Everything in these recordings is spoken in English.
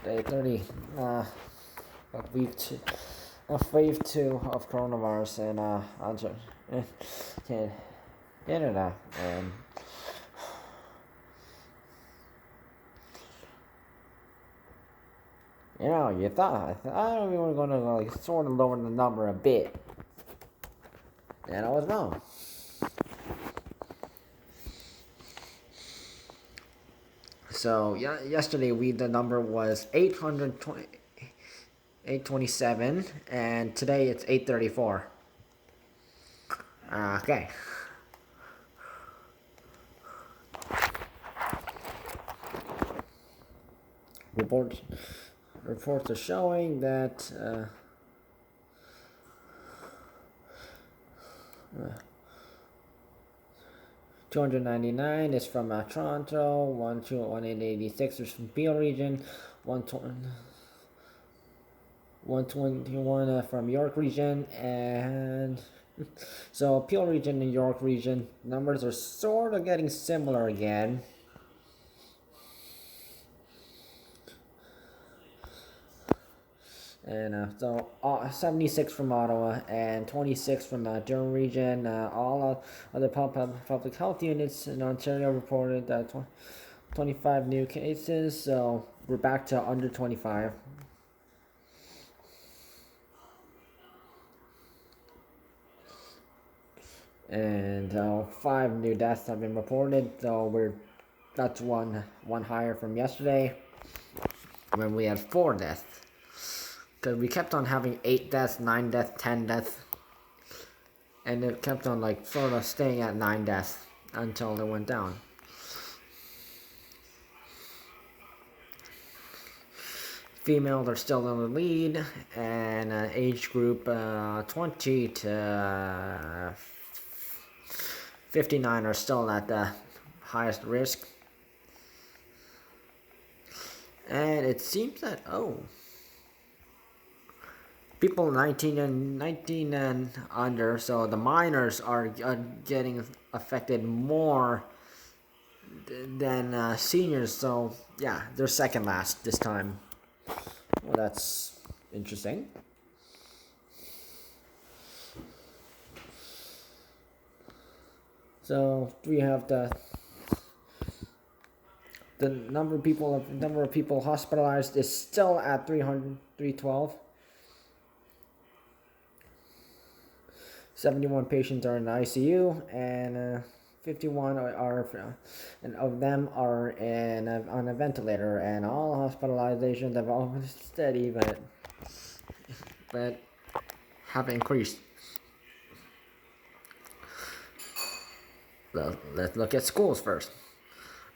Day 30. Of wave 2 of coronavirus in Canada. And you thought we were going to like sort of lower the number a bit, and I was wrong. So yesterday the number was 827, and today it's 834. Okay. Reports are showing that 299 is from Toronto, 186 is from Peel Region, 121 from York Region, and so Peel Region and York Region numbers are sort of getting similar again. And so 76 from Ottawa and 26 from Durham Region. All other public health units in Ontario reported 25 new cases, so we're back to under 25. And 5 new deaths have been reported, so that's one higher from yesterday when we had 4 deaths. Because we kept on having 8 deaths, 9 deaths, 10 deaths. And it kept on like sort of staying at 9 deaths until it went down. Females are still in the lead, and age group 20 to 59 are still at the highest risk. And it seems that, people 19 and under, so the minors are getting affected more than seniors. So yeah, they're second last this time. Well, that's interesting. So we have the number of people hospitalized is still at 312. 71 patients are in the ICU, and 51 and of them are on a ventilator, and all hospitalizations have all been steady, but have increased. Let's look at schools first.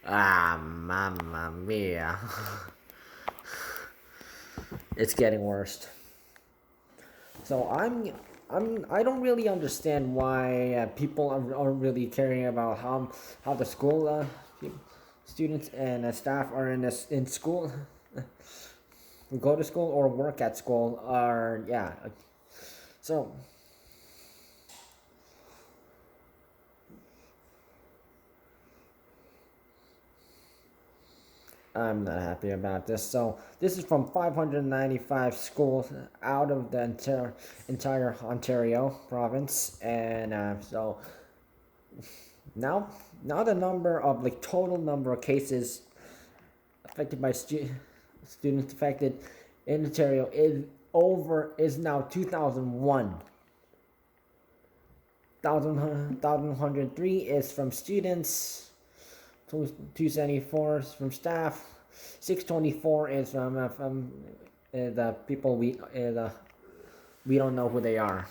Mamma mia. It's getting worse. So I don't really understand why people are really caring about how the school students and staff are in school, go to school or work at school so. I'm not happy about this. So this is from 595 schools out of the entire Ontario province, and so now the number of total number of cases affected by students affected in Ontario is now 2,001. 1,103 is from students. 274 is from staff. 624 is from the people we don't know who they are.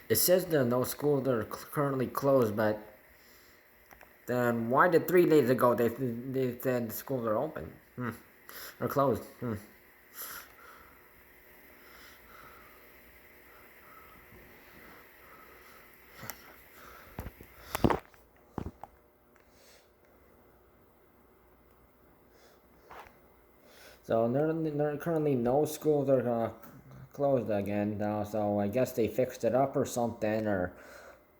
It says there are no schools that are currently closed, but then why did 3 days ago they said the schools are open or closed? So there are currently no schools that are closed again now. So I guess they fixed it up or something, or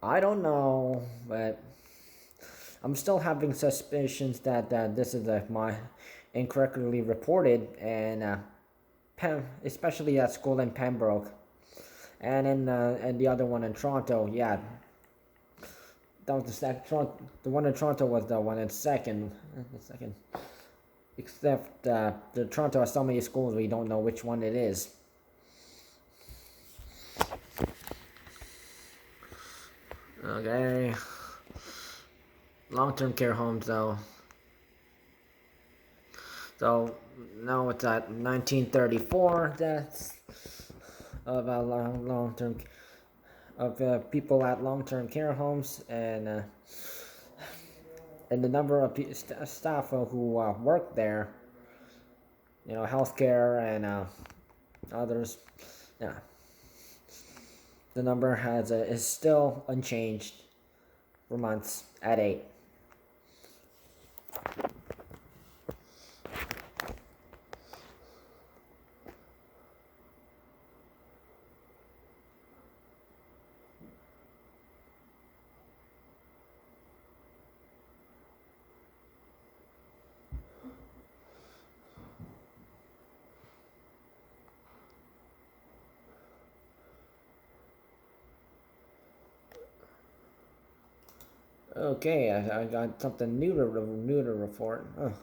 I don't know. But I'm still having suspicions that this is my incorrectly reported, and especially at school in Pembroke, and the other one in Toronto. Yeah, that was the second. The one in Toronto was the one in second. The second, except the Toronto has so many schools we don't know which one it is. Okay. Long-term care homes, though. So now it's at 1934 deaths of long-term of people at long-term care homes, and the number of staff who work there, healthcare and others. Yeah, the number is still unchanged for months at 8. Okay, I got something new to report. Oh.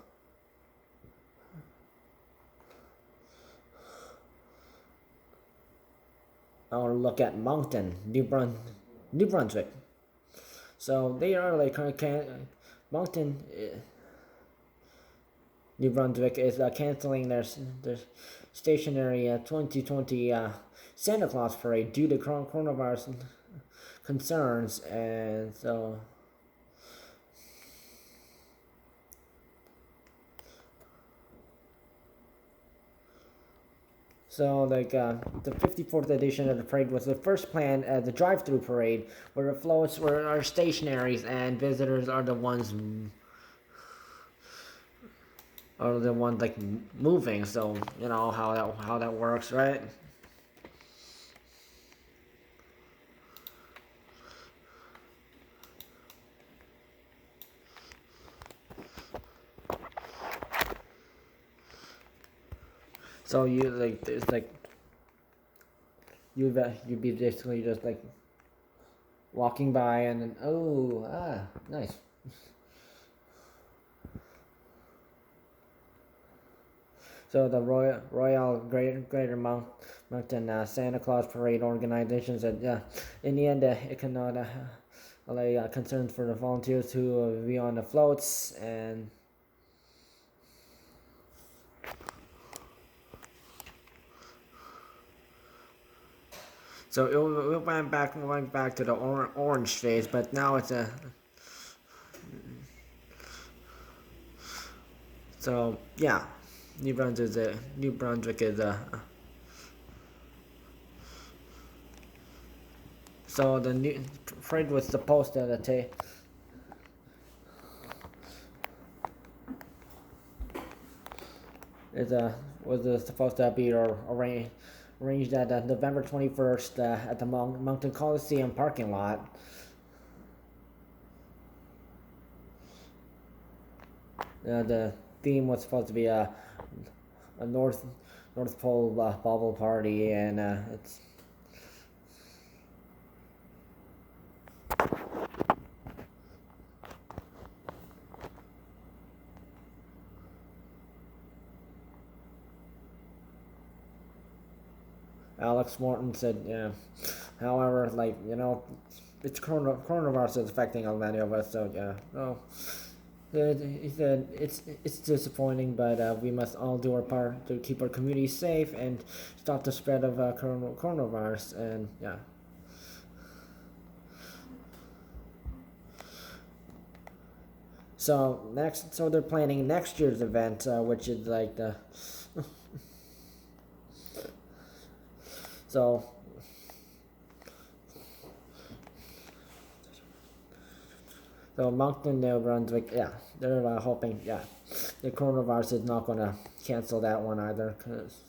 I'll look at Moncton, New Brunswick. So they are like Moncton, New Brunswick is canceling their stationary 2020 Santa Claus parade due to coronavirus concerns, and so like the 54th edition of the parade was the first planned as a drive-through parade, where the floats are stationaries and visitors are the ones like moving. So you know how that works, right? So you like it's like you'd be basically just like walking by and then nice. So the Royal Greater Moncton Santa Claus Parade organization said, yeah, in the end, it cannot allay concerns for the volunteers who be on the floats, and so it went back to the orange phase, but now it's a so yeah, New Brunswick is a. So the new Fred was supposed to take. Is was supposed to be arranged at November 21st at the Moncton Coliseum parking lot. The theme was supposed to be a North Pole bubble party, and it's. Alex Morton said, yeah. However, like it's coronavirus is affecting many of us, so yeah. Oh, he said it's disappointing, but we must all do our part to keep our community safe and stop the spread of coronavirus, and yeah. So they're planning next year's event, which is like the. So Moncton, New Brunswick, yeah, they're hoping, yeah, the coronavirus is not going to cancel that one either, cause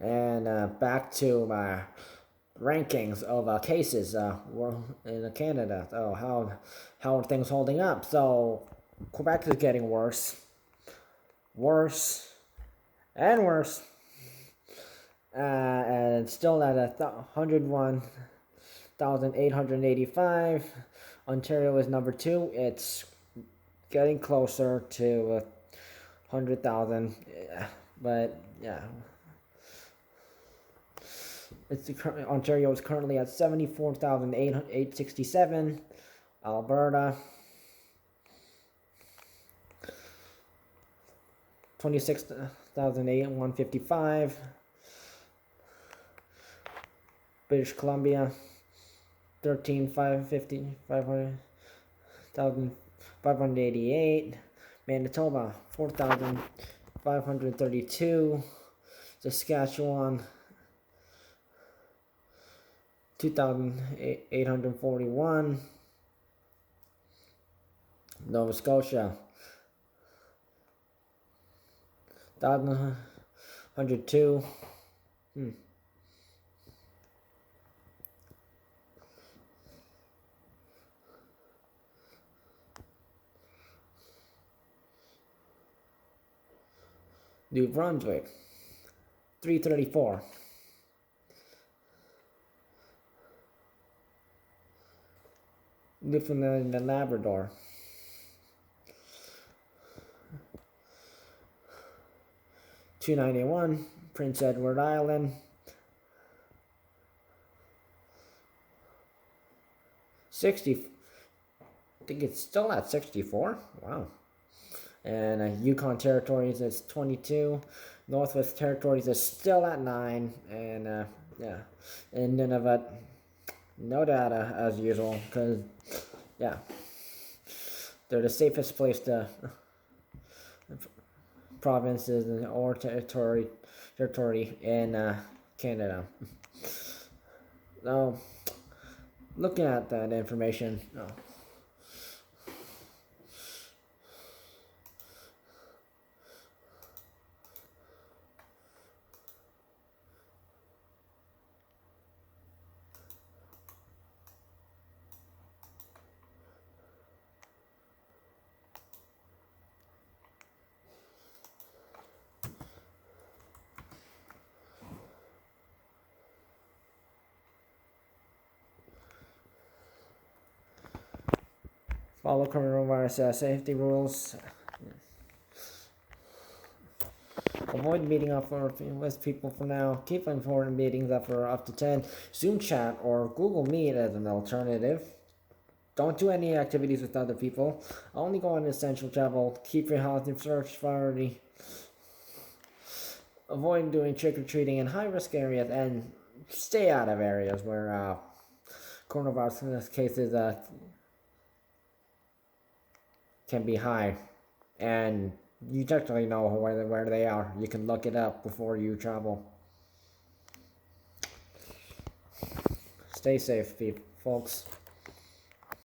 And back to my rankings of cases in Canada. So how are things holding up? So Quebec is getting worse, worse, and worse. And still at 101,885. Ontario is number 2. It's getting closer to 100,000, but yeah. Ontario is currently at 74,867. Alberta 26,155. British Columbia 13,588. Manitoba 4,532. Saskatchewan 2,841. Nova Scotia 1,102. New Brunswick 334. Newfoundland and Labrador 291. Prince Edward Island 60. I think it's still at 64. Wow. And Yukon Territories is 22. Northwest Territories is still at 9. And yeah, and Nunavut, no data as usual, because yeah, they're the safest place to provinces or territory in Canada. So, looking at that information, follow coronavirus safety rules. Avoid meeting up with people for now. Keep important meetings up for up to 10. Zoom chat or Google Meet as an alternative. Don't do any activities with other people. Only go on essential travel. Keep your health and first priority. Avoid doing trick-or-treating in high-risk areas and stay out of areas where coronavirus cases can be high. And you technically know where they are. You can look it up before you travel. Stay safe, folks.